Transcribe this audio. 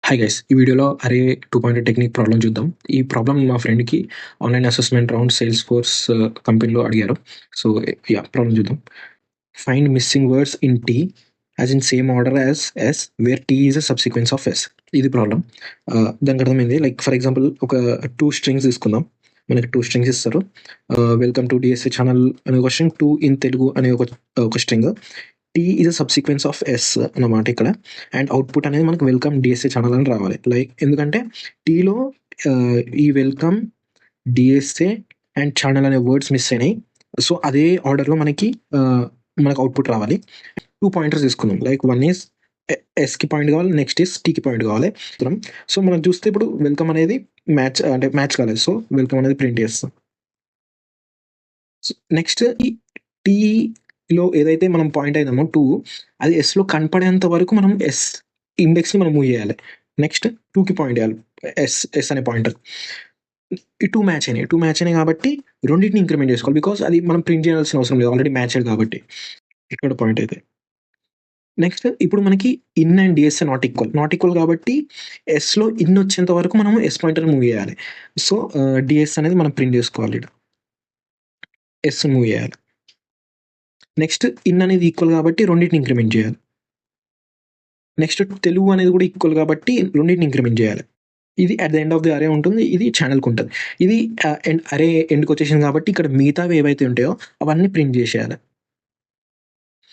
Hi guys! ఈ వీడియోలో అరే 2 పాయింట్ టెక్నిక్ ప్రాబ్లమ్ చూద్దాం. ఈ ప్రాబ్లమ్ మా ఫ్రెండ్‌కి ఆన్‌లైన్ అసెస్మెంట్ రౌండ్ సేల్స్‌ఫోర్స్ కంపెనీలో అడిగారు. సో, ప్రాబ్లమ్ చూద్దాం. Find missing words in T as in same order as S where T is a subsequence of S. ఇది ప్రాబ్లమ్. దానికి అర్థమైంది. లైక్ ఫర్ ఎగ్జాంపుల్ ఒక 2 స్ట్రింగ్స్ తీసుకుందాం. మనకి 2 స్ట్రింగ్స్ ఇస్తారు. వెల్కమ్ టు డిఎస్ఏ ఛానల్ అనే ఒక స్ట్రింగ్, 2 ఇన్ తెలుగు అనే ఒక string. T is a subsequence of S అన్నమాట ఇక్కడ. అండ్ అవుట్పుట్ అనేది మనకు వెల్కమ్ డిఎస్ఏ ఛానల్ అని రావాలి. లైక్ ఎందుకంటే టీలో ఈ వెల్కమ్, డిఎస్ఏ అండ్ ఛానల్ అనే వర్డ్స్ మిస్ అయినాయి. సో అదే ఆర్డర్లో మనకు అవుట్పుట్ రావాలి. 2 పాయింటర్స్ తీసుకుందాం. లైక్ వన్ ఈస్ ఎస్కి పాయింట్ కావాలి, నెక్స్ట్ ఈస్ టీకి పాయింట్ కావాలి. సో మనం చూస్తే ఇప్పుడు వెల్కమ్ అనేది మ్యాచ్ కాలేదు. సో వెల్కమ్ అనేది ప్రింట్ చేస్తాం. నెక్స్ట్ ఈ టీలో ఏదైతే మనం పాయింట్ అయినామో 2 అది ఎస్లో కనపడేంత వరకు మనం ఎస్ ఇండెక్స్ని మనం మూవ్ చేయాలి. నెక్స్ట్ 2కి పాయింట్ చేయాలి. ఎస్ అనే పాయింటర్. ఈ 2 మ్యాచ్ అయినాయి కాబట్టి రెండింటిని ఇంక్రిమెంట్ చేసుకోవాలి. బికాస్ అది మనం ప్రింట్ చేయాల్సిన అవసరం లేదు, ఆల్రెడీ మ్యాచ్ అయ్యాడు కాబట్టి. ఇక్కడ పాయింట్ అయితే నెక్స్ట్ ఇప్పుడు మనకి in and DS not equal కాబట్టి ఎస్లో ఇన్ వచ్చేంత వరకు మనం ఎస్ పాయింటర్ మూవ్ చేయాలి. సో డిఎస్ అనేది మనం ప్రింట్ చేసుకోవాలి. ఎస్ మూవ్ చేయాలి. నెక్స్ట్ ఇన్ అనేది ఈక్వల్ కాబట్టి రెండింటిని ఇంక్రిమెంట్ చేయాలి. నెక్స్ట్ తెలుగు అనేది కూడా ఈక్వల్ కాబట్టి రెండింటిని ఇంక్రిమెంట్ చేయాలి. ఇది at the end of the అరే ఉంటుంది, ఇది ఛానల్కి ఉంటుంది. ఇది అరే ఎండ్కి వచ్చేసింది కాబట్టి ఇక్కడ మిగతావి ఏవైతే ఉంటాయో అవన్నీ ప్రింట్ చేసేయాలి.